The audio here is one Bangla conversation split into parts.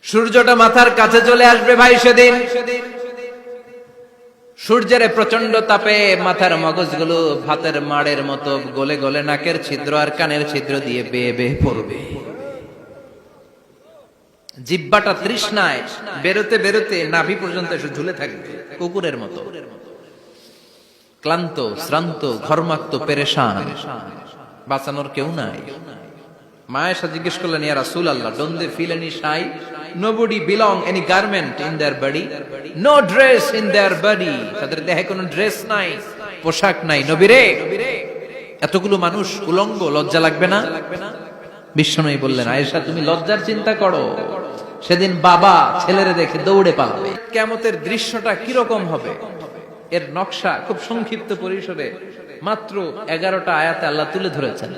সূর্যটা মাথার কাছে চলে আসবে ভাই সেদিন। সূর্যের প্রচন্ড তাপে মাথার মগজগুলো ভাতের মাড়ের মতো গলে গলে নাকের ছিদ্র আর কানের ছিদ্র দিয়ে বেয়ে বেয়ে পড়বে। জিহ্বাটা তৃষ্ণায় বেরোতে বেরোতে নাভি পর্যন্ত এসে ঝুলে থাকবে কুকুরের মতো, ক্লান্ত শ্রান্ত ঘর্মাক্ত পেরেশান, বাঁচানোর কেউ নাই। মায়েশা জিজ্ঞেস করলেন, ইয়া রাসূলুল্লাহ, don't they feel any shy? Nobody belong any garment in their body, no dress in their body. তাদের দেহে কোনো ড্রেস নাই, পোশাক নাই। নবীরে, এতগুলো মানুষ উলঙ্গ, লজ্জা লাগবে না? বিশ্বনবী বললেন, আয়েশা তুমি লজ্জার চিন্তা করো, সেদিন বাবা ছেলেরে দেখে দৌড়ে পালাবে। কিয়ামতের দৃশ্যটা কিরকম হবে এর নকশা খুব সংক্ষিপ্ত পরিসরে মাত্র 11টা আয়াতে আল্লাহ তুলে ধরেছেন।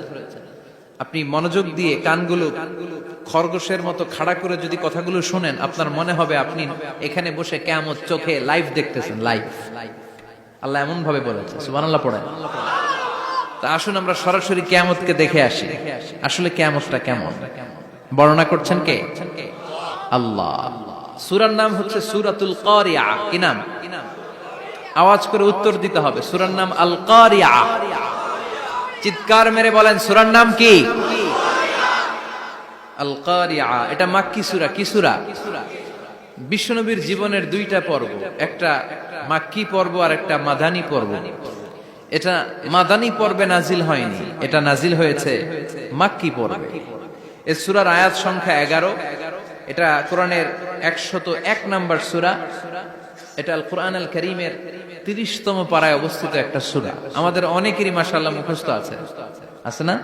আপনি মনোযোগ দিয়ে কানগুলো খরগোশের মতো খাড়া করে যদি কথাগুলো শুনেন, আপনার মনে হবে আপনি এখানে বসে কিয়ামত চোখে লাইভ দেখতেছেন। লাইভ আল্লাহ এমন ভাবে বলেছে, সুবহানাল্লাহ পড়েন। তা আসুন আমরা সরাসরি কিয়ামতকে দেখে আসি, আসলে কিয়ামতটা কেমন। বর্ণনা করছেন কে? আল্লাহ। সূরার নাম হচ্ছে সূরাতুল কারিয়া। কি নাম? আওয়াজ করে উত্তর দিতে হবে। সূরার নাম আল কারিয়া। চিৎকার মেরে বলেন, সূরার নাম কি? আল কারিয়া। এটা মাক্কি সূরা। কি সূরা? বিশ্বনবীর জীবনের দুইটা পর্ব, একটা মাক্কি পর্ব আর একটা মাদানী পর্ব। এটা মাদানী পর্বে নাজিল হয়নি, এটা নাজিল হয়েছে মাক্কি পর্বে। এই সূরার আয়াত সংখ্যা 11। এটা কোরআনের 101 নম্বর সূরা। এটা আল কোরআন আল কারীমের 30তম পারায় অবস্থিত একটা সূরা। আমাদের অনেকেরই মাশাআল্লাহ মুখস্থ আছে, আছে না?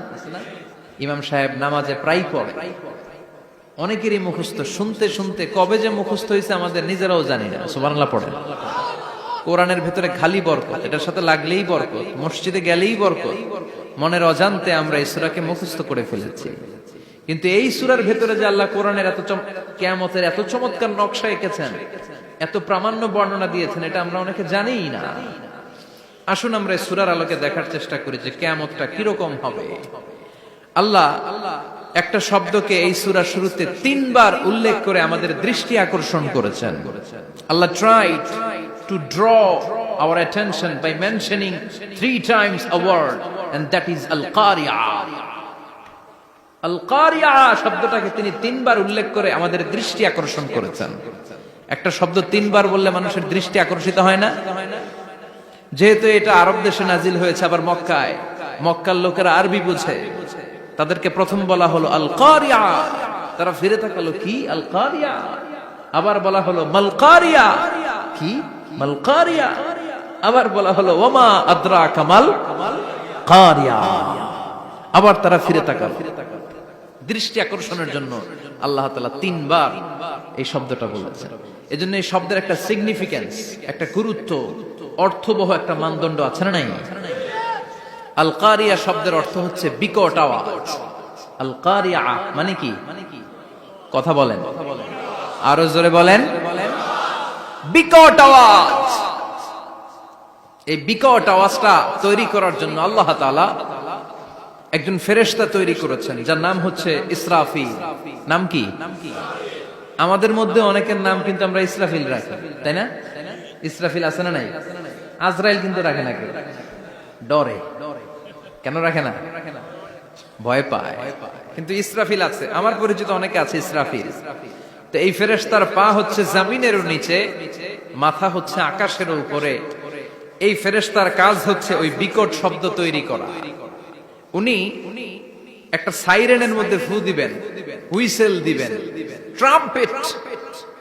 ইমাম সাহেব নামাজে প্রায় পড়ে, অনেকেরই মুখস্থ। শুনতে শুনতে কবে যে মুখস্থ হয়েছে আমাদের নিজেরাও জানি না। সুবহানাল্লাহ পড়েন। কোরআনের ভেতরে খালি বরকত, এটার সাথে লাগলেই বরকত, মসজিদে গেলেই বরকত। মনের অজান্তে আমরা এই সূরাকে মুখস্থ করে ফেলেছি। কিন্তু এই সূরার ভেতরে যে আল্লাহ কোরআনের কিয়ামতের এত চমৎকার নকশা এঁকেছেন, এত প্রামাণ্য বর্ণনা দিয়েছেন, এটা আমরা অনেকে জানিই না। আসুন আমরা এই সূরার আলোকে দেখার চেষ্টা করি যে কিয়ামতটা কিরকম হবে। আল্লাহ একটা শব্দকে এই সূরার শুরুতে 3 বার উল্লেখ করে আমাদের দৃষ্টি আকর্ষণ করেছেন। আল্লাহ tried to draw our attention by mentioning 3 times a word, and that is al-qari'ah. আল-কারিয়া শব্দটাকে তিনি 3 বার উল্লেখ করে আমাদের দৃষ্টি আকর্ষণ করেছেন। একটা শব্দ 3 বার বললে মানুষের দৃষ্টি আকর্ষিত হয় না? যেহেতু এটা আরব দেশে নাজিল হয়েছে, আবার মক্কায়, মক্কার লোকেরা আরবি বুঝে, তাদেরকে প্রথম বলা হলো আল-কারিয়া। তারা ফিরে তাকালো, কি আল-কারিয়া? আবার বলা হলো মাল-কারিয়া। কি মাল-কারিয়া? আবার বলা হলো ওমা আদরাকা মাল কারিয়া। আবার তারা ফিরে তাকালো। দৃষ্টি আকর্ষণের জন্য আল্লাহ তাআলা 3 বার এই শব্দটা বলেছেন। এজন্য এই শব্দের একটা সিগনিফিকেন্স, একটা গুরুত্ব, অর্থবহ একটা মানদণ্ড আছে না নাই? আল কারিয়া শব্দের অর্থ হচ্ছে বিকট আওয়াজ। আল কারিয়া মানে কি? কথা বলেন, আরো জোরে বলেন। বিকট আওয়াজ। এই বিকট আওয়াজটা তৈরি করার জন্য আল্লাহ তাআলা একজন ফেরেশতা তৈরি করেছেন, যার নাম হচ্ছে ইসরাফিল। নাম কি? আমাদের মধ্যে অনেকের নাম কিন্তু আমরা ইসরাফিল রাখি, তাই না? ইসরাফিল আছে না নাই? আজরাইল কিন্তু রাখে না, কেউ ডরে। কেন রাখে না? ভয় পায়। কিন্তু ইসরাফিল আছে, আমার পরিচিত অনেকে আছে ইসরাফিল। তো এই ফেরেশতার পা হচ্ছে জমিনের নিচে, মাথা হচ্ছে আকাশের উপরে। এই ফেরেশতার কাজ হচ্ছে ওই বিকট শব্দ তৈরি করা। উনি একটা সাইরেনের মধ্যে ফু দিবেন, হুইসেল দিবেন, ট্রাম্পেট।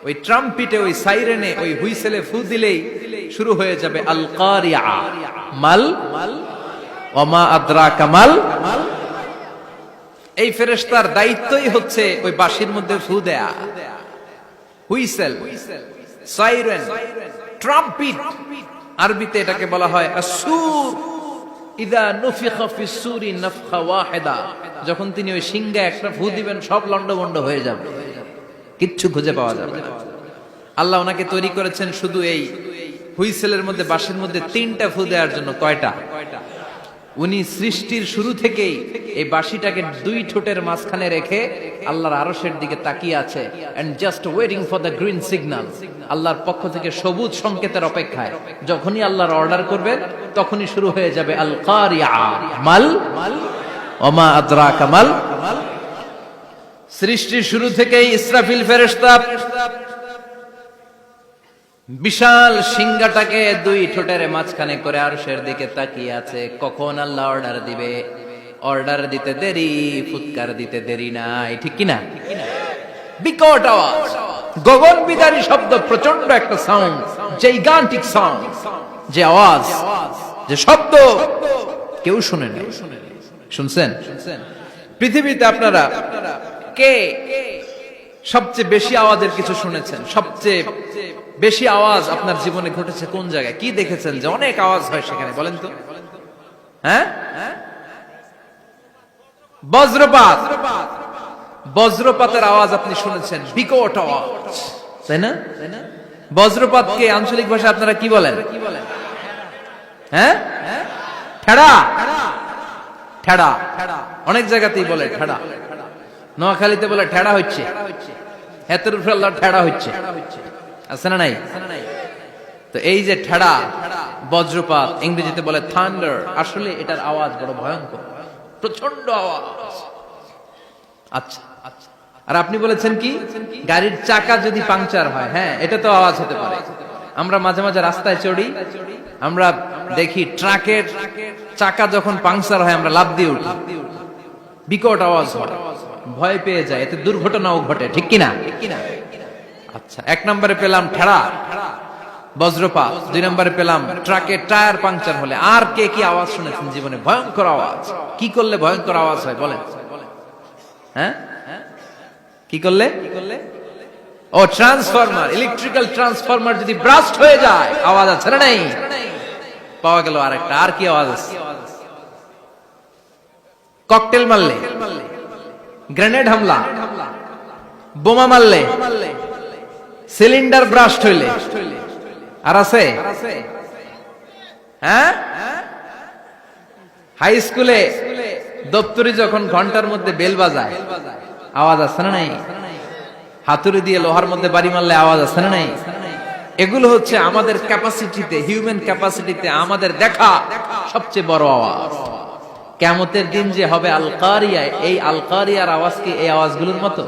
ওই ট্রাম্পিটে, ওই সাইরেনে, ওই হুইসেলে ফু দিলেই শুরু হয়ে যাবে আল কারিয়া। মাল ওমা আদরাকা মাল। এই ফেরেশতার দায়িত্বই হচ্ছে ওই বাঁশির মধ্যে ফু দেয়া। Whistle, siren, trumpet. আরবিতে এটাকে বলা হয় আসুর। ইদা নুফিখা ফিস সূরি নাফখা ওয়াহিদা। যখন তিনি ওই সিংহে একটা ফু দিবেন, সব লন্ডভন্ড হয়ে যাবে, কিচ্ছু খুঁজে পাওয়া যাবে না। আল্লাহ ওনাকে তৈরি করেছেন শুধু এই হুইসেলের মধ্যে, বাঁশির মধ্যে 3টা ফু দেওয়ার জন্য। কয়টা? উনি সৃষ্টির শুরু থেকেই এই বাঁশিটাকে দুই ঠোঁটের মাঝখানে রেখে আল্লাহর আরশের দিকে তাকিয়ে আছে and just waiting for the green signal. আল্লাহর পক্ষ থেকে সবুজ সংকেতের অপেক্ষায়। যখনই আল্লাহর অর্ডার করবেন তখনই শুরু হয়ে যাবে আল কারিয়া মাল ওমা আদরাকা মাল। সৃষ্টির শুরু থেকেই ইসরাফিল ফেরেশতা বিশাল সিংহাটাকে দুই ঠোঁটের মাঝখানে করে আরশের দিকে তাকিয়ে আছে, কখন আল্লাহ অর্ডার দিবে। অর্ডার দিতে দেরি, ফুৎকার দিতে দেরি নাই, ঠিক কিনা? বিকট আওয়াজ, গগন বিদারী শব্দ, প্রচন্ড একটা সাউন্ড, জাইগান্টিক সাউন্ড, যে আওয়াজ, যে শব্দ কেউ শুনে নাই। শুনছেন? পৃথিবীতে আপনারা কে সবচেয়ে বেশি আওয়াজের কিছু শুনেছেন? সবচেয়ে বেশি আওয়াজ আপনার জীবনে ঘটেছে কোন জায়গায়? কি দেখেছেন যে অনেক আওয়াজ হয় সেখানে? বলেন তো। হ্যাঁ, বজ্রপাত। বজ্রপাতের আওয়াজ আপনি শুনেছেন, বিকট আওয়াজ, তাই না? বজ্রপাতকে আঞ্চলিক ভাষায় আপনারা কি বলেন? হ্যাঁ, ঠেড়া। ঠেড়া অনেক জায়গাতেই বলে ঠেড়া। নোয়াখালীতে বলে ঠেড়া হচ্ছে, হেতের উপরে আল্লাহ ঠেড়া হচ্ছে, আছে না নাই? তো এই যে ঠেড়া, বজ্রপাত, ইংরেজিতে বলে থান্ডার, আসলে এটার আওয়াজ বড় ভয়ঙ্কর, প্রচন্ড আওয়াজ। আচ্ছা, আর আপনি বলেছেন কি, গাড়ির চাকা যদি পাংচার হয়, হ্যাঁ এটা তো আওয়াজ হতে পারে। আমরা মাঝে মাঝে রাস্তায় চড়ি, আমরা দেখি ট্রাকের চাকা যখন পাংচার হয় আমরা লাফ দিয়ে উঠি, বিকট আওয়াজ হয়, ভয় পেয়ে যায়, এতে দুর্ঘটনাও ঘটে, ঠিক কিনা? আচ্ছা, এক নম্বরে পেলাম ঠেড়া, বজ্রপাত। দুই নম্বরে পেলাম ট্রাকের টায়ার পাংচার হলে। আর কে কি আওয়াজ শুনেছেন জীবনে? ভয়ঙ্কর আওয়াজ। কি করলে ভয়ঙ্কর আওয়াজ হয় বলেন? হ্যাঁ, কি করলে? ও ট্রান্সফরমার, ইলেকট্রিক্যাল ট্রান্সফরমার যদি ব্রাস্ট হয়ে যায় আওয়াজ আছে না নাই? পাওয়া গেল আরেকটা। আর কি আওয়াজ আছে? ককটেল মারলে, গ্রেনেড হামলা, বোমা মারলে, সিলিন্ডার ব্রাস্ট হইলে। আর আছে? হ্যাঁ, হাই স্কুলে দপ্তরি যখন ঘন্টার মধ্যে বেল বাজায় আওয়াজ আছে না নাই? হাতুড়ি দিয়ে লোহার মধ্যে বাড়ি মারলে আওয়াজ আছে না নাই? এগুলো হচ্ছে আমাদের ক্যাপাসিটিতে, হিউম্যান ক্যাপাসিটিতে আমাদের দেখা সবচেয়ে বড় আওয়াজ। কিয়ামতের দিন যে হবে আল কারিয়া, এই আল কারিয়ার আওয়াজ কি এই আওয়াজগুলোর মতো?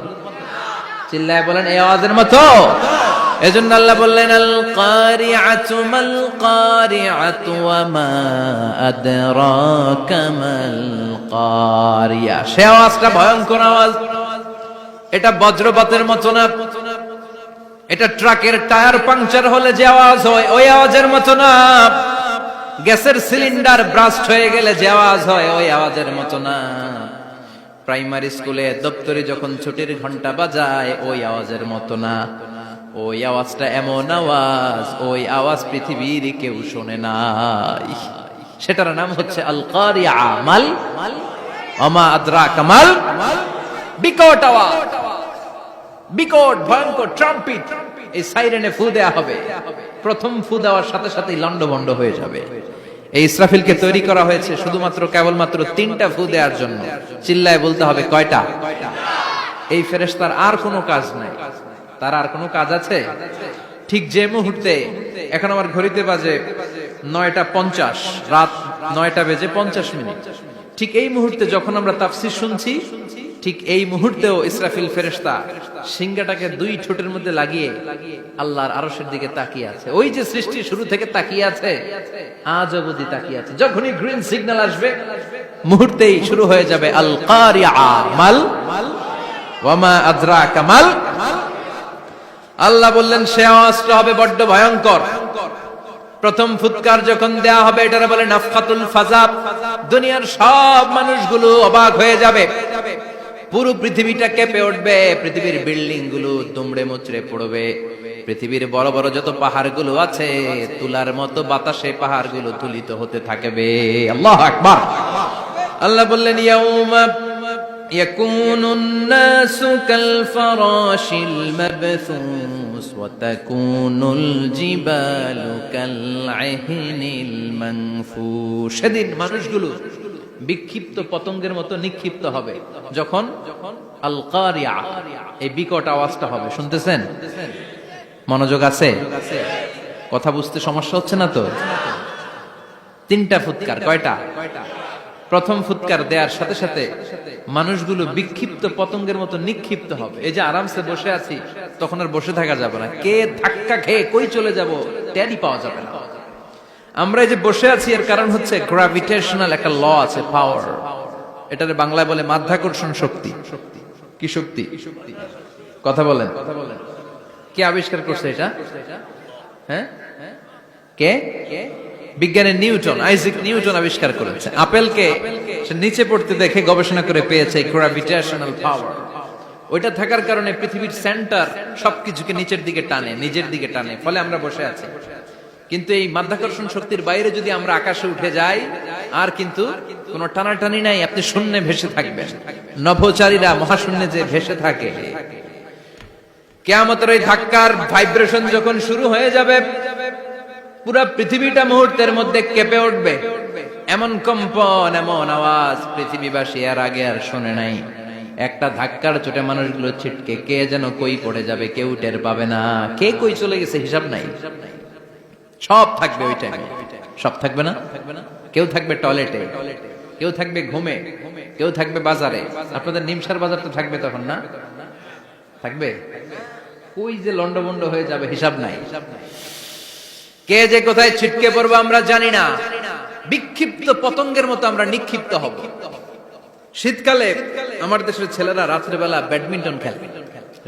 চিল্লায় বলেন, এই আওয়াজের মতো? এজন্য আল্লাহ বললেন আল কারিআতু মাল কারিআতু ওয়া মা আদরাকা মাল কারিয়া। সে আওয়াজটা ভয়ঙ্কর আওয়াজ। এটা বজ্রপাতের মতো না, এটা ট্রাকের টায়ার পাংচার হলে যে আওয়াজ হয় ওই আওয়াজের মতো না, গ্যাসের সিলিন্ডার ব্রাস্ট হয়ে গেলে যে আওয়াজ হয় ওই আওয়াজের মতো না, প্রাইমারি স্কুলে দপ্তরে যখন ছুটির ঘন্টা বাজায় ওই আওয়াজের মতো না। ওই আওয়াজটা এমন আওয়াজ, ওই আওয়াজ পৃথিবীর কেউ শোনে নাই। সেটার নাম হচ্ছে আল কারিয়া মাল ওমা আদরাকা মাল। বিকট আওয়াজ, বিকট ভয়ঙ্কর ট্রাম্পিট। এই সাইরেনে ফু দেয়া হবে, প্রথম ফু দেওয়ার সাথে সাথেই লন্ডভন্ড হয়ে যাবে। এই ইসরাফিলকে তৈরি করা হয়েছে শুধুমাত্র কেবলমাত্র 3টা ফু দেওয়ার জন্য। চিল্লায় বলতে হবে কয়টা? এই ফেরেশতার আর কোনো কাজ নাই। তার আর কোনো কাজ আছে? ঠিক যে মুহূর্তে, এখন আমার ঘড়িতে বাজে 9:50, রাত 9:50, ঠিক এই মুহূর্তে যখন আমরা তাফসীর শুনছি, ঠিক এই মুহূর্তেও ইসরাফিল ফেরেশতা সিংহাটাকে দুই ঠোঁটের মধ্যে লাগিয়ে আল্লাহর আরশের দিকে তাকিয়ে আছে। ওই যে সৃষ্টি শুরু থেকে তাকিয়ে আছে, আজ অবধি তাকিয়ে আছে। যখনই গ্রিন সিগন্যাল আসবে মুহূর্তেই শুরু হয়ে যাবে আল কারিয়া মাল ওয়া মা আদরাকা মাল। আল্লাহ বললেন সে আওয়াজটা হবে বড্ড ভয়ঙ্কর। প্রথম ফুৎকার যখন দেয়া হবে এটারে বলে নাফখাতুল ফাজা। দুনিয়ার সব মানুষগুলো অবাক হয়ে যাবে, পুরো পৃথিবীটা কেঁপে উঠবে, পৃথিবীর বিল্ডিং গুলো দুমড়ে মুচড়ে পড়বে, পৃথিবীর বড় বড় যত পাহাড়গুলো আছে তুলার মতো বাতাসে পাহাড়গুলো তুলিত হতে থাকবে। আল্লাহু আকবার। আল্লাহ বললেন ইয়াউমা, يكون الناس كالفراش المبثوث وتكون الجبال كالعهن المنفوش সেদিন মানুষগুলো বিক্ষিপ্ত পতঙ্গের মতো নিক্ষিপ্ত হবে যখন আল কারিয়া এই বিকট আওয়াজটা হবে। শুনতেছেন? মনোযোগ আছে? কথা বুঝতে সমস্যা হচ্ছে না তো? তিনটা ফুৎকার। কয়টা? প্রথম ফুৎকার দেওয়ার সাথে সাথে মানুষগুলো বিক্ষিপ্ত পতঙ্গের মতো নিক্ষিপ্ত হবে। এই যে আরামসে বসে আছি, তখন আর বসে থাকা যাবে না। কে ধাক্কা খেয়ে কই চলে যাব টেরই পাওয়া যাবে না। আমরা এই যে বসে আছি এর কারণ হচ্ছে গ্র্যাভিটেশনাল একটা ল আছে, পাওয়ার। এটারে বাংলায় বলে মাধ্যাকর্ষণ শক্তি। কি শক্তি? কথা বলেন। কে আবিষ্কার করছে এটা? হ্যাঁ, কে? বিজ্ঞানের নিউটন, আইজাক নিউটন আবিষ্কার করেছে। আপেলকে সে নিচে পড়তে দেখে গবেষণা করে পেয়েছে গ্র্যাভিটেশনাল পাওয়ার। ওইটা থাকার কারণে পৃথিবীর সেন্টার সবকিছুকে নিচের দিকে টানে, নিজের দিকে টানে, ফলে আমরা বসে আছি। কিন্তু এই মাধ্যাকর্ষণ শক্তির বাইরে যদি আমরা আকাশে উঠে যাই, আর কিন্তু কোনো টানাটানি নাই, আপনি শূন্যে ভেসে থাকবেন। নভোচারীরা মহাশূন্যে যে ভেসে থাকে, কিয়ামতের ওই ধাক্কার ভাইব্রেশন যখন শুরু হয়ে যাবে, পুরা পৃথিবীটা মুহূর্তের মধ্যে কেঁপে উঠবে। এমন কম্পন, এমন আওয়াজ পৃথিবীবাসী এর আগে আর শোনে নাই। একটা ধাক্কার চোটে মানুষগুলো ছিটকে কে যেন কই পড়ে যাবে, কেউ টের পাবে না। কে কই চলে গেছে হিসাব নাই। সব থাকবে ওই টাইমে। সব থাকবে না? কেউ থাকবে টয়লেটে, কেউ থাকবে ঘুমে, কেউ থাকবে বাজারে। আপনাদের নিমসার বাজার তো থাকবে তখন, না থাকবে? কই যে লন্ডভন্ড হয়ে যাবে হিসাব নাই। কে যে কোথায় ছিটকে পড়বো আমরা জানি না। বিক্ষিপ্ত পতঙ্গের মতো আমরা নিক্ষিপ্ত হব। শীতকালে আমার দেশের ছেলেরা রাত্রেবেলা ব্যাডমিন্টন খেলে।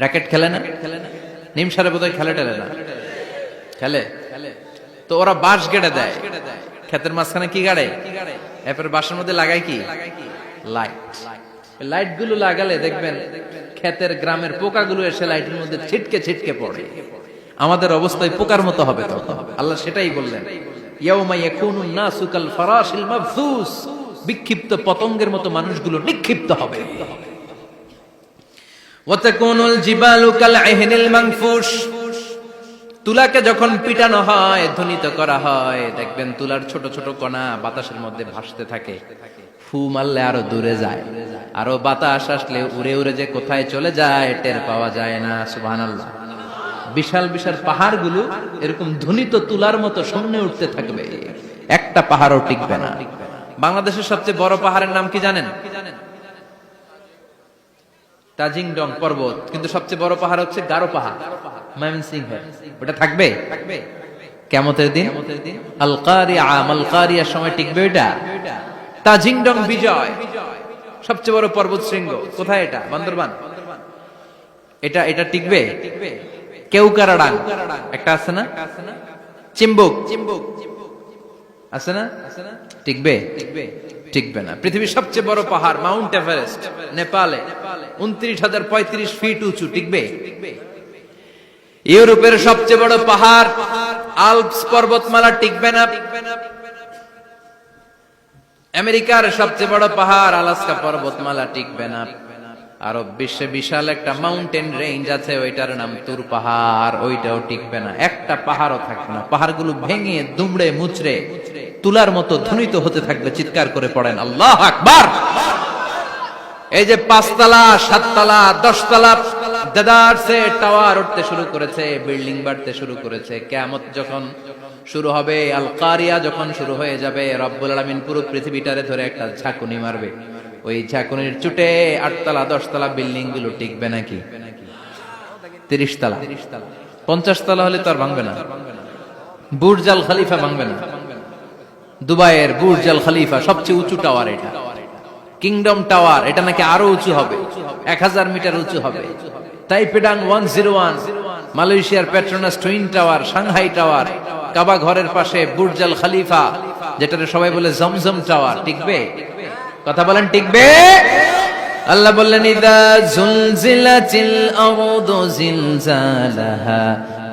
র্যাকেট খেলে না? নিমসারে বোধহয় খেলে টেলে না? খেলে। তো ওরা বাঁশ গেড়ে দেয় ক্ষেতের মাঝখানে। কি গাড়ে? এরপর বাঁশের মধ্যে লাগায় কি? লাইট। লাইট গুলো লাগালে দেখবেন ক্ষেতের গ্রামের পোকাগুলো এসে লাইটের মধ্যে ছিটকে ছিটকে পড়ে। আমাদের অবস্থায় পোকার মতো হবে তখন। আল্লাহ সেটাই বললেন, ইয়াউমা ইয়াকুনুন নাসু কাল ফারাশিল মাবথুস। বিক্ষিপ্ত পতঙ্গের মতো মানুষগুলো নিক্ষিপ্ত হবে। ওয়া তাকুনুল জিবালু কাল আহিনিল মানফুশ। তুলাকে যখন পিটানো হয়, ধ্বনিত করা হয়, দেখবেন তুলার ছোট ছোট কণা বাতাসের মধ্যে ভাসতে থাকে। ফু মারলে আরো দূরে যায়, আরো বাতাস আসলে উড়ে উড়ে যে কোথায় চলে যায় টের পাওয়া যায় না। সুবহানাল্লাহ। বিশাল বিশাল পাহাড়গুলো এরকম ধ্বনিত তুলার মতো সামনে উঠতে থাকবে, একটা পাহাড়ও টিকবে না। বাংলাদেশের সবচেয়ে বড় পাহাড়ের নাম কি জানেন? তাজিংডং পর্বত। কিন্তু সবচেয়ে বড় পাহাড় হচ্ছে গারো পাহাড়, ময়মনসিংহ। ওটা থাকবে কিয়ামতের দিন। আল কারিয়া, আল কারিয়ার সময় টিকবে ওটা। তাজিংডং বিজয় সবচেয়ে বড় পর্বত শৃঙ্গ। কোথায় এটা? বান্দরবান। এটা টিকবে? কেউকারাডাং একটা আছে না? চিম্বুক আছে না? টিকবে? টিকবে না। পৃথিবীর সবচেয়ে বড় পাহাড় মাউন্ট এভারেস্ট নেপালে 29,035 ফিট উঁচু, টিকবে? ইউরোপের সবচেয়ে বড় পাহাড় আল্পস পর্বতমালা টিকবে না। আমেরিকার সবচেয়ে বড় পাহাড় আলাস্কা পর্বতমালা টিকবে না। আরব বিশ্বে বিশাল একটা মাউন্টেন রেঞ্জ আছে, ওইটার নাম তুর পাহাড়, ওইটাও টিকবে না। একটা পাহাড়ও থাকবে না। পাহাড়গুলো ভেঙে দুমড়ে মুচড়ে তুলার মতো ধ্বনিত হতে থাকবে। চিৎকার করে পড়েন আল্লাহু আকবার। এই যে 5 তলা, 7 তলা, 10 তলা দেদারসে টাওয়ার উঠতে শুরু করেছে, বিল্ডিং বাড়তে শুরু করেছে। কিয়ামত যখন শুরু হবে, আল কারিয়া যখন শুরু হয়ে যাবে, রব্বুল আলামিন পুরো পৃথিবীটারে ধরে একটা ঝাঁকুনি মারবে। ওই ঝাঁকুনির চুটে 8 তলা 10 তলা বিল্ডিং গুলো টিকবে নাকি? 30 তলা 50 তলা হলে তো আর ভাঙবে না। বুর্জ আল খলিফা ভাঙবে না। দুবাইয়ের বুর্জ আল খলিফা সবচেয়ে উঁচু টাওয়ার এটা। কিংডম টাওয়ার এটা নাকি আরো উঁচু হবে, 1000 মিটার উঁচু হবে। তাইপেডাং 101, মালয়েশিয়ার Petronas twin tower, Shanghai tower, Kaaba ঘরের পাশে বুর্জ আল খলিফা, যেটাকে সবাই বলে জমজম টাওয়ার, টিকবে? কথা বলেন টিকবে? আল্লাহ বললেন ইদা জুলজিলাতিল আরদু জিলজালাহা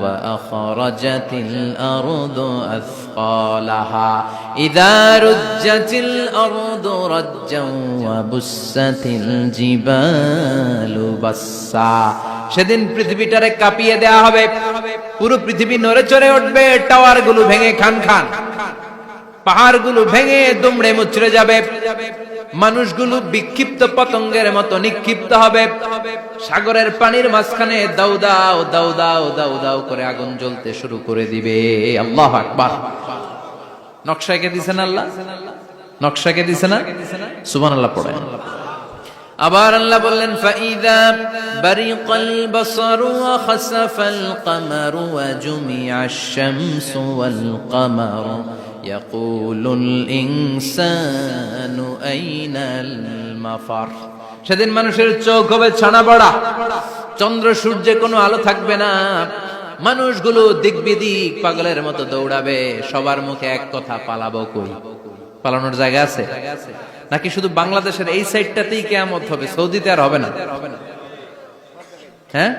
ওয়া আখরাজাতিল আরদু আথকালাহা ইদা রুজ্জাতিল আরদু রাজ্জান ওয়া বুসাতিল জিবালু বাসসা। সেদিন পৃথিবীটারে কাঁপিয়ে দেয়া হবে, পুরো পৃথিবী নড়ে চড়ে উঠবে, টাওয়ার গুলো ভেঙে খান খান, পাহাড় গুলো ভেঙে দুমড়ে মুচড়ে যাবে, মানুষগুলো বিক্ষিপ্ত পতঙ্গের মতো নিক্ষিপ্ত হবে, সাগরের পানির মাঝখানে দাউ দাউ দাউ দাউ দাউ দাউ করে আগুন জ্বলতে শুরু করে দিবে। আল্লাহু আকবার। নকশা এঁকে দিছেন আল্লাহ, নকশা এঁকে দিছে না? সুবহানাল্লাহ পড়েন। আবার আল্লাহ বললেন ফাইদা বারিকাল বাসারু ওয়া খাসাফাল কমারু ওয়া জুমিআশ শামসু ওয়াল কমারু ইয়াকুলুল ইনসানু আইনাল মাফার। সেদিন মানুষের চোখ হবে ছানা বড়া, চন্দ্র সূর্যে কোনো আলো থাকবে না, মানুষগুলো দিক বিদিক পাগলের মতো দৌড়াবে, সবার মুখে এক কথা, পালাবো কই? পালানোর জায়গা আছে নাকি শুধু বাংলাদেশের এই সাইডটাতেই কিয়ামত হবে, সৌদিতে আর হবে না? হ্যাঁ,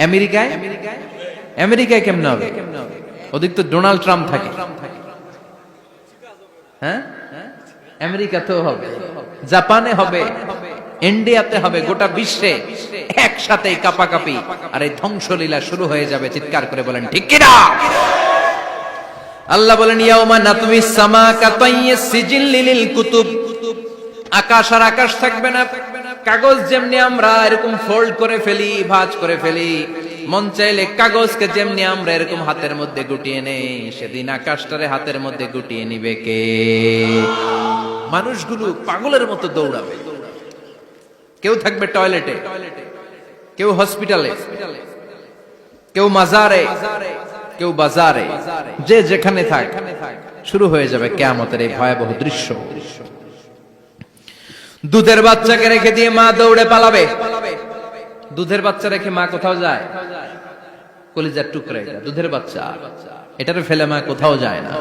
আমেরিকায়, আমেরিকায় কেমনে হবে? ওদিক তো ডোনাল্ড ট্রাম্প থাকে। হ্যাঁ, আমেরিকাতেও হবে, জাপানে হবে, ইন্ডিয়াতে হবে, গোটা বিশ্বে একসাথে কাপাকাপি আর এই ধ্বংসলীলা শুরু হয়ে যাবে। চিৎকার করে বলেন ঠিক কিনা? আল্লাহ বলেন ইয়াউমা নাতমিস সামা কাতাইয়িস সিজিল লিল কুতুব। আকাশ আর আকাশ থাকবে না, কাগজ যেমনি আমরা এরকম ফোল্ড করে ফেলি, ভাঁজ করে ফেলি, মন চাইলে কাগজকে যেমনি আমরা এরকম হাতের মধ্যে গুটিয়ে নেই, সেদিন আকাশটারে হাতের মধ্যে গুটিয়ে নিবে কে? মানুষগুলো পাগলের মতো দৌড়াবে, কেউ থাকবে টয়লেটে, কেউ হসপিটালে, কেউ মাজারে, কেউ বাজারে, যে যেখানে থাক, শুরু হয়ে যাবে কিয়ামতের এই ভয়াবহ দৃশ্য। দুধের বাচ্চাকে রেখে দিয়ে মা দৌড়ে পালাবে। দুধের বাচ্চা রেখে মা কোথাও যায়? কলিজার টুকরা এটা, দুধের বাচ্চা, এটারে ফেলে মা কোথাও যায় না।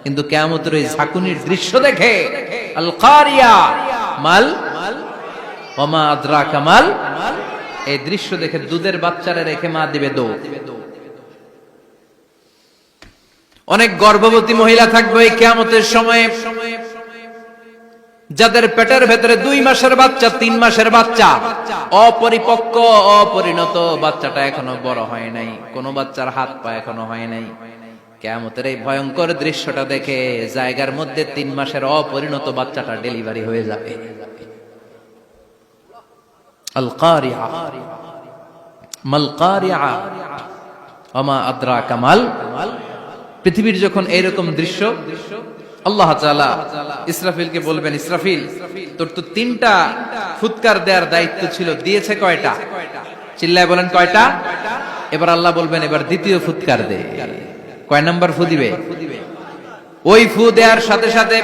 কিন্তু কিয়ামতের এই ঝাঁকুনির দৃশ্য দেখে আল কারিয়া মাল ওয়া মা আদরাকা মাল, এই দৃশ্য দেখে দুধের বাচ্চারে রেখে মা দিবে দৌড়। অনেক গর্ভবতী মহিলা থাকবে এই কিয়ামতের সময়ে, যাদের পেটের ভেতরে 2 মাসের বাচ্চা, 3 মাসের বাচ্চা, অপরিপক্ক অপরিণত, বাচ্চাটা এখনো বড় হয় নাই, কোন বাচ্চার হাত পা এখনো হয় নাই। কিয়ামতের এই ভয়ঙ্কর দৃশ্যটা দেখে জায়গার মধ্যে 3 মাসের অপরিণত বাচ্চাটা ডেলিভারি হয়ে যাবে। আল কারিয়া মাল কারিয়া ওয়া মা আদরাকা মাল। পৃথিবীর যখন এরকম দৃশ্য, আল্লাহ তাআলা ইসরাফিলকে বলবেন, ইসরাফিল তোর তো 3টা ফুৎকার দেওয়ার দায়িত্ব ছিল, দিয়েছে কয়টা? চিল্লায় বলেন কয়টা? এবার আল্লাহ বলবেন এবার দ্বিতীয় ফুৎকার দে। কয় নাম্বার ফু দিবে? ওই ফু দেওয়ার সাথে সাথে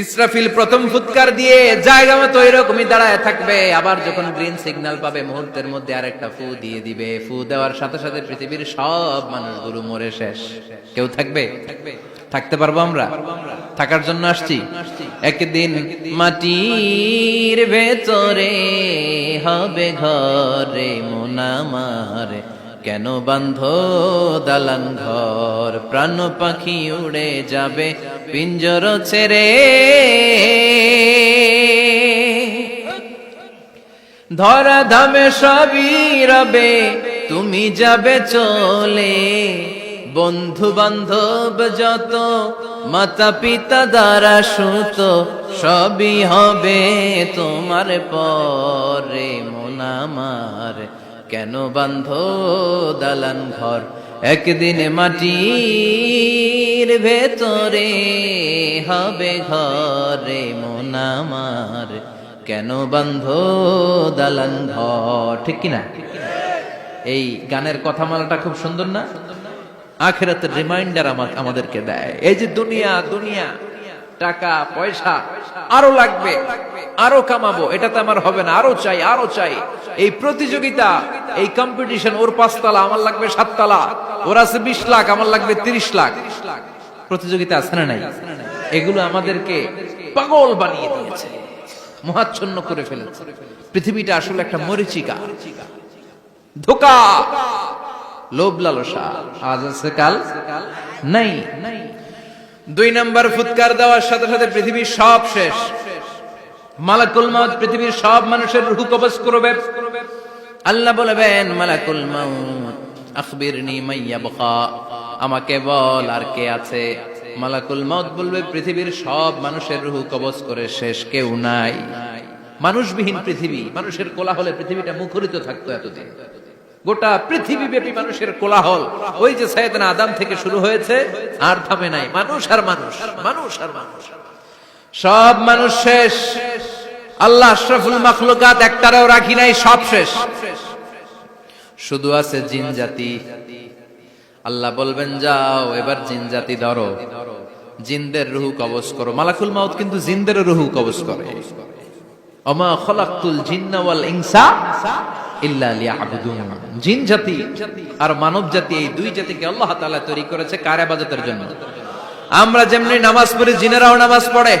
ইসরাফিল প্রথম ফুৎকার দিয়ে জায়গা মতো এরকমই দাঁড়ায় থাকবে, আবার যখন গ্রিন সিগন্যাল পাবে মুহূর্তের মধ্যে আরেকটা ফু দিয়ে দিবে। ফু দেওয়ার সাথে সাথে পৃথিবীর সব মানুষগুলো মরে শেষ, কেউ থাকবে? থাকতে পারবো আমরা? থাকার জন্য আসছি। একদিন মাটির ভেতরে হবে ঘরে মন আমার, কেন বাঁধো দালান ঘর, প্রাণ পাখি উড়ে যাবে পিঞ্জর ছেড়ে, ধরা ধামে সবই রবে তুমি যাবে চলে, বন্ধু বান্ধব যত মাতা পিতা দ্বারা সুত সবই হবে তোমার পরে মন আমার, কেন বাঁধো দালান ঘর, একদিন মাটির ভেতরে হবে ঘরে মন আমার, কেন বাঁধো দালান ঘর। ঠিক কিনা? এই গানের কথামালাটা খুব সুন্দর না? আখিরাতের রিমাইন্ডার আমাদেরকে দেয়। এই যে দুনিয়া দুনিয়া, টাকা পয়সা আরো লাগবে, আরো কামাবো, এটাতে আমার হবে না, আরো চাই আরো চাই। এই প্রতিযোগিতা, এই কম্পিটিশন, ওর 5 তলা আমার লাগবে 7 তলা, ওর আছে 20 লাখ আমার লাগবে 30 লাখ, প্রতিযোগিতা আছে না নাই? এগুলো আমাদেরকে পাগল বানিয়ে দিয়েছে। মোহাচ্ছন্ন করে ফেলেছে। পৃথিবীটা আসলে একটা মরীচিকা, ধোঁকা, লোভ লালসা, আজ আছে কাল নাই। 2 নাম্বার ফুৎকার দেওয়ার সাথে সাথে পৃথিবীর সব শেষ। মালাকুল মাউত পৃথিবীর সব মানুষের রূহ কবজ করবে। আল্লাহ বলবেন, মালাকুল মাউত আখবিরনি মাইয়াবকা, আমাকে বল আর কে আছে। মালাকুল মাউত বলবে, পৃথিবীর সব মানুষের রূহ কবজ করে শেষ, কেউ নাই। মানুষবিহীন পৃথিবী, মানুষের কোলাহলে পৃথিবীটা মুখরিত থাকতো এতদিন। গোটা পৃথিবী ব্যাপী মানুষের কোলাহল, ওই যে সাইয়েদনা আদম থেকে শুরু হয়েছে, আর থামে নাই। মানুষ আর মানুষ, মানুষ আর মানুষ, সব মানুষ শেষ। আল্লাহ আশরাফুল মাখলুকাত একটারও রাখি নাই, সব শেষ। শুধু আছে জিন জাতি। আল্লাহ বলবেন, যাও এবার জিন জাতি ধরো, জিনদের রূহ কবজ করো। মালাকুল মাউত কিন্তু জিনদের রূহ কবজ করে। ওমা খলাকতুল জিন্না ওয়াল ইনসা ইল্লা লিয়াবুদুন। জিন জাতি আর মানব জাতি, এই দুই জাতিকে আল্লাহ তাআলা তৈরি করেছে কার ইবাদতের জন্য। আমরা যেমনি নামাজ পড়ি, জিনেরাও নামাজ পড়ে।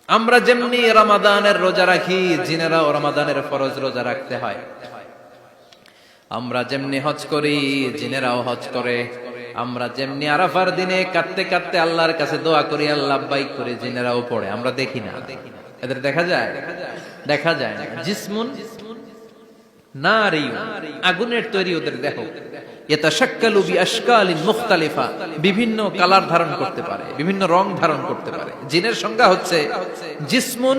আমরা যেমনি রমাদানের রোজা রাখি, জিনেরাও রমাদানের ফরজ রোজা রাখতে হয়। আমরা যেমনি হজ করি, জিনেরাও হজ করে। আমরা যেমনি আরাফার দিনে কাঁদতে কাঁদতে আল্লাহর কাছে দোয়া করি, আল্লাহ লাব্বাইক করে, জিনেরাও পড়ে। আমরা দেখি না, এদের দেখা যায়? দেখা যায় না। জিসমুন নারী, আগুনের তৈরি ওদের দেহ। ইয়াতাশাক্কালু বিআশকালিন মুখতালিফা, বিভিন্ন কালার ধারণ করতে পারে, বিভিন্ন রং ধারণ করতে পারে। জিনের সংজ্ঞা হচ্ছে জিসমুন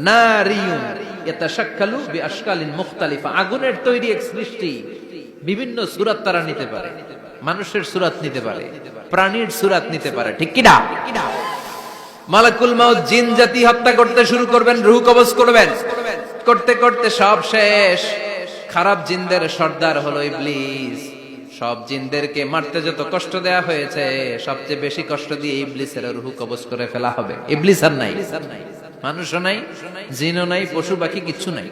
নারিয়ুন ইয়াতাশাক্কালু বিআশকালিন মুখতালিফা, আগুনের তৈরি এক সৃষ্টি। বিভিন্ন সূরত তারা নিতে পারে, মানুষের সূরত নিতে পারে, প্রাণীর সূরত নিতে পারে, ঠিক কি না? মালাকুল মাউত জিন জাতি হত্যা করতে শুরু করবেন, রূহ কবজ করবেন। করতে করতে সব শেষ। খারাপ জিনদের সর্দার হলো ইবলিস। সব জিনদেরকে মারতে যত কষ্ট দেয়া হয়েছে, সবচেয়ে বেশি কষ্ট দিয়ে ইবলিসের রূহ কবজ করে ফেলা হবে। ইবলিস আর নাই, মানুষও নাই, জিনও নাই, পশু পাখি কিচ্ছু নাই।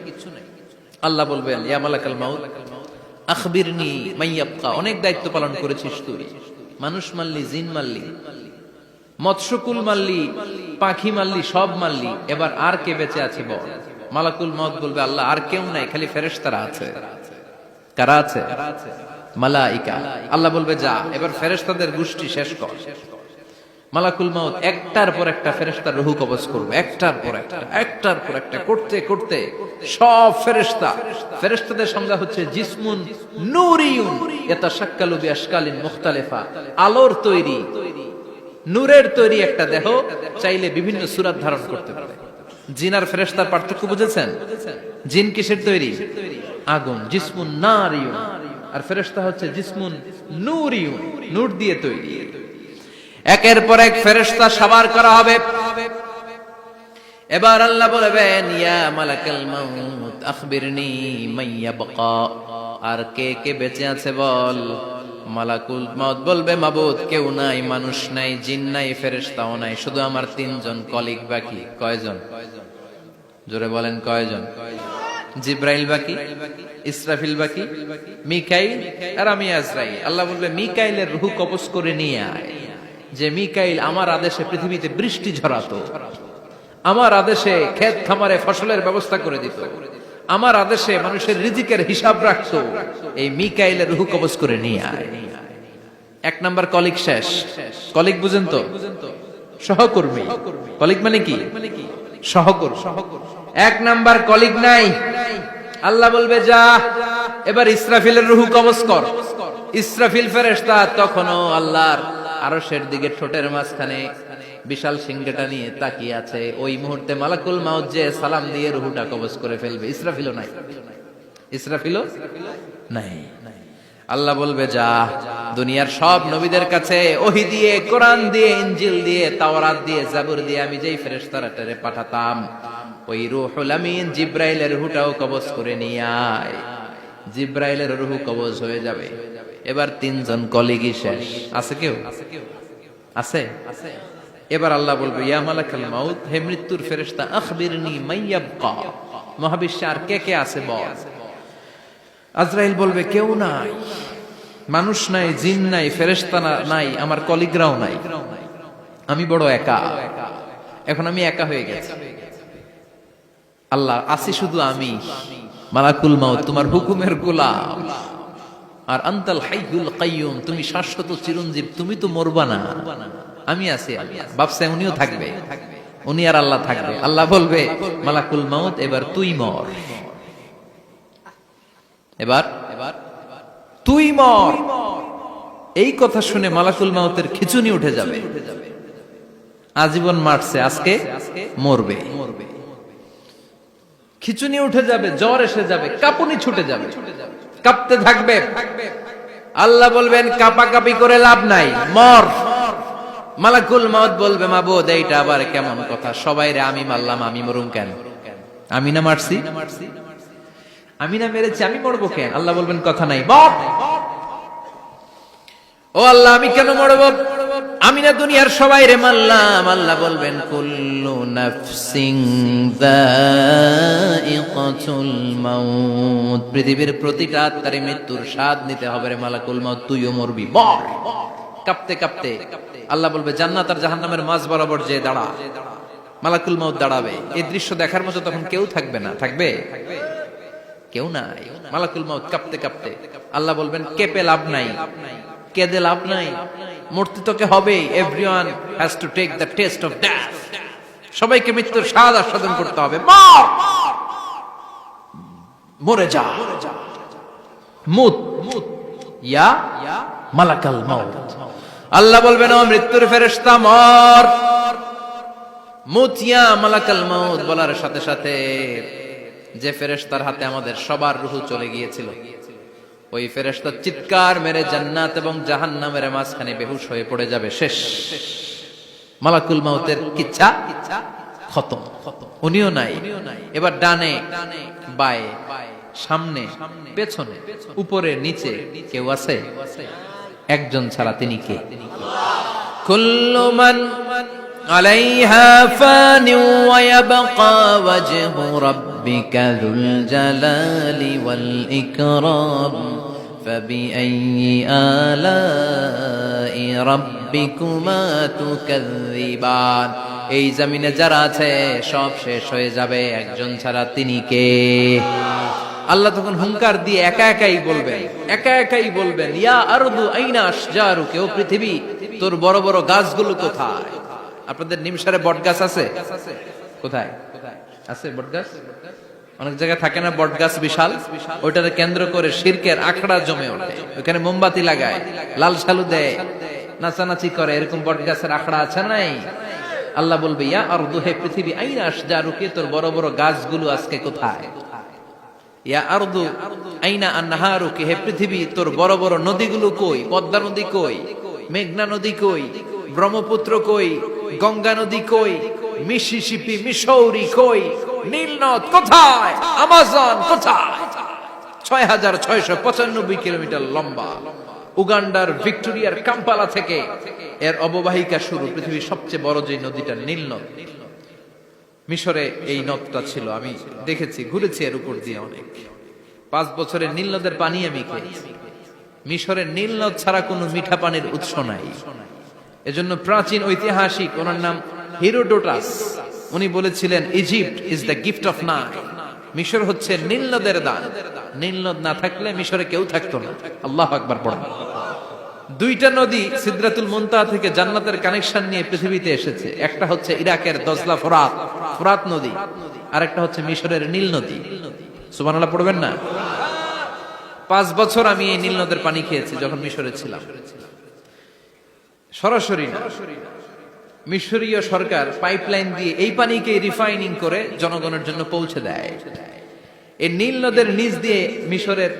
আল্লাহ বলবেন, ইয়া মালাকুল মাউত আখবিরনি মাইয়াবকা, অনেক দায়িত্ব পালন করেছিস তুই। মানুষ মারলি, জিন মারলি, মৎস্যকুল মারলি, পাখি মারলি, সব মারলি, এবার আর কে বেঁচে আছে বল। মালাকুল মাউত বলবে, আল্লাহ আর কেউ নাই, খালি ফেরেশতারা আছে। কারা আছে? মালাইকা। আল্লাহ বলবে, যা এবার ফেরেশতাদের গোষ্ঠী শেষ কর। মালাকুল মাউত একটার পর একটা ফেরেশতার রূহ কবজ করবে, একটার পর একটা, একটার পর একটা করতে করতে সব ফেরেশতা। ফেরেশতাদের সংজ্ঞা হচ্ছে জিসমুন নূরিয়ুন ইয়াতাশাক্কালু বিআশকালিন মুখতালিফা, আলোর তৈরি, নূরের তৈরি একটা দেহ, চাইলে বিভিন্ন সূরত ধারণ করতে পারে। জিন আর ফেরেশতার পার্থক্য বুঝেছেন? জিন কিসের তৈরি? আগুন, জিসমুন নারিয়ুন। আর ফেরেশতা হচ্ছে জিসমুন নূরিয়ুন, নূর দিয়ে তৈরি। একের পর এক ফেরেশতা সবার করা হবে। এবার আল্লাহ বলবেন, ইয়া মালাকুল মাউত আখবিরনি মাইয়াবকা, আর কে কে বেঁচে আছে বল। মালাকুল মাউত বলবে, মাবুদ কেউ নাই, মানুষ নাই, জিন নাই, ফেরেশতাও নাই, শুধু আমার 3 জন কলিগ বাকি। কয়জন? জোরে বলেন, কয়জন? জিব্রাইল বাকি, ইসরাফিল বাকি, মিকাইল আর আমি আজরাইল। আল্লাহ বলবে, মিকাইলের রূহ কবজ করে নিয়ে আয়। যে মিকাইল আমার আদেশে পৃথিবীতে বৃষ্টি ঝরাতো, আমার আদেশে ক্ষেত খামারে ফসলের ব্যবস্থা করে দিত, আমার আদেশে মানুষের রিজিকের হিসাব রাখতো, এই মিকাইলের রূহ কবজ করে নিয়ে আয়। 1 নাম্বার কলিগ শেষ। কলিগ বুঝেন তো? সহকর্মী। কলিগ মানে কি? সহকর্মী। 1 নাম্বার কলিগ নাই। আল্লাহ বলবে, যা এবার ইসরাফিলের রূহ কবজ কর। ইসরাফিল ফেরেশতা তখনও আল্লাহর আরশের দিকে ঠোঁটের মাঝখানে বিশাল সিংহটা নিয়ে তাকিয়ে আছে। ওই মুহূর্তে মালাকুল মাউত যে সালাম দিয়ে রূহটা কবজ করে ফেলবে। ইসরাফিলও নাই, ইসরাফিলও নাই। আল্লাহ বলবে, যা দুনিয়ার সব নবীদের কাছে ওহী দিয়ে, কোরআন দিয়ে, ইনজিল দিয়ে, তাওরাত দিয়ে, জাবুর দিয়ে আমি যেই ফেরেশতারে পাঠাতাম, ওই রূহুল আমিন জিব্রাইলের রূহটাও কবজ করে নিয়ে আয়। জিব্রাইলের রূহ কবজ হয়ে যাবে। এবার 3 জন কলিগই শেষ। আছে কেউ? আছে? এবার আল্লাহ বলবে, ইয়া মালাকুল মাউত, হে মৃত্যুর ফেরেশতা, আখবিরনি মাইয়াবকা, মহাবিশ্বে আর কে কে আছে বল। আজরাইল বলবে, কেউ নাই, মানুষ নাই, জিন নাই, ফেরেশতা নাই, আমার কলিগরাও নাই, আমি বড় একা। এখন আমি একা হয়ে গেছি, আল্লাহ আসি শুধু আমি, মালাকুল মাউত তোমার হুকুমের গোলাম, আর আনতাল হাইয়ুল কাইয়ুম তুমি শাশ্বত চিরঞ্জীব, তুমি তো মরবা না, আমি আছি। ভাবছে উনিও থাকবে, উনি আর আল্লাহ থাকবে। আল্লাহ বলবে মালাকুল মাউত এবার তুই মর, এবার তুই মর। এই কথা শুনে মালাকুল মাউতের খিচুনি উঠে যাবে, আজীবন মারছে, আজকে মরবে, খিচুনি উঠে যাবে, জ্বর এসে যাবে, কাঁপুনি ছুটে যাবে, কাঁপতে থাকবে। আল্লাহ বলবেন কাঁপাকাঁপি করে লাভ নাই, মর। মালাকুল মাউত বলবে মাবুদ এইটা আবার কেমন কথা, সবাই রে আমি মারলাম, আমি মরুম কেন? আমি না মারছি, আমি না মেরেছি, আমি মরবো কেন? আল্লাহ বলবেন কথা নাই, মর। ও আল্লাহ আমি কেন মরবো? আমি না দুনিয়ার সবাই রে মারলাম। আল্লাহ বলবেন কুল্লু নাফসিন যায়িকাতুল মাউত, পৃথিবীর প্রতিটা আত্মারে মৃত্যুর স্বাদ নিতে হবে রে মালাকুল মাউত, তুইও মরবি, মর। কাঁপতে কাঁপতে আল্লাহ বলবে জান্নাত আর জাহান্নামের মাঝ বরাবর যে দাঁড়া। মালাকুল মাউত দাঁড়াবে, এই দৃশ্য দেখার মতো তখন কেউ থাকবে না, থাকবে কেউ নাই। মালাকুল মাউত কাঁপতে কাঁপতে, আল্লাহ বলবেন কেঁপে লাভ নাই, কেঁদে লাভ নাই, মরতে তোকে হবে। Everyone has to take the taste of death, সবাইকে মৃত্যুর স্বাদ আস্বাদন করতে হবে, মর, মরে যা, মুত ইয়া মালাকাল মাউত। আল্লাহ বলবেন ও মৃত্যুর ফেরেশতা মর, মুত ইয়া মালাকাল মাউত। বলার সাথে সাথে যে ফেরেশতার হাতে আমাদের সবার রূহ চলে গিয়েছিল, ওই ফেরেশতা চিৎকার মেরে জান্নাত এবং জাহান্নামের মাঝখানে বেহুশ হয়ে পড়ে যাবে, শেষ। মালাকুল মাউতের কিচ্ছা খতম, উনিও নাই। এবার ডানে বায়ে সামনে পেছনে উপরে নিচে কেউ আছে? একজন ছাড়া, তিনি কে? কুল্লু মান আলাইহা ফানি ওয়া ইয়াবকা ওয়াজহু রাব্বিকা যুল জালালি ওয়াল ইকরাম ফাবিআইয়ি আলাই রাব্বিকুমা তুকাযযিবান। এই জমিনে যারা আছে সব শেষ হয়ে যাবে, একজন ছাড়া, তিনি কে? আল্লাহ তখন হুঙ্কার দিয়ে একা একাই বলবেন, একা একাই বলবেন ইয়া আরদু আইনা আশজারুকা, ও পৃথিবী তোর বড় বড় গাছগুলো কোথায়? আপনাদের নিমসারে বট গাছ আছে? কোথায় আছে বট গাছ? অনেক জায়গায় থাকে না বট গাছ বিশাল, ওইটাকে কেন্দ্র করে শিরকের আখড়া জমে ওঠে, ওখানে মোমবাতি লাগায়, লাল সালু দেয়, নাচানাচি করে, এরকম বট গাছের আখড়া আছে নাই? আল্লাহ বলবে ইয়া আরদু, হে পৃথিবী, আইনা আশজারুকা, তোর বড় বড় গাছগুলো আজকে কোথায়? ইয়া আরদু আইনা আনহারুকা, হে পৃথিবী তোর বড় বড় নদীগুলো কই? পদ্মা নদী কই? মেঘনা নদী কই? ব্রহ্মপুত্র কই? গঙ্গা নদী কই? মিসিসিপি, মিসৌরি কই? নীল নদ কোথায়? আমাজন কোথায়? ৬৬৯৫ কিলোমিটার লম্বা, উগান্ডার ভিক্টোরিয়ার কাম্পালা থেকে এর অববাহিকা শুরু। পৃথিবীর সবচেয়ে বড় যে নদীটা নীল নদ, মিশরে এই নদটা ছিল, আমি দেখেছি, ঘুরেছি এর উপর দিয়ে অনেক। 5 বছরের নীল নদের পানি আমি খেয়েছি। মিশরের নীল নদ ছাড়া কোনো মিঠা পানির উৎস নাই। এজন্য প্রাচীন ঐতিহাসিক, ওনার নাম হিরোডোটাস, উনি বলেছিলেন Egypt is the gift of Nile, মিশর হচ্ছে নীল নদের দান। নীল নদ না থাকলে মিশরে কেউ থাকতো না। আল্লাহু আকবার পড়েন। 2টা নদী সিদরাতুল মুনতাহা থেকে জান্নাতের কানেকশন নিয়ে পৃথিবীতে এসেছে। একটা হচ্ছে ইরাকের দজলা ফোরাত নদী, আর একটা হচ্ছে মিশরের নীল নদী। সুবহানাল্লাহ পড়বেন না? 5 বছর আমি এই নীল নদের পানি খেয়েছি যখন মিশরে ছিলাম। সরাসরি না, মিশরীয় সরকার পাইপলাইন দিয়ে এই পানিকে রিফাইনিং করে জনগণের জন্য পৌঁছে দেয়। এই নীল নদের নিচ দিয়ে মিশরের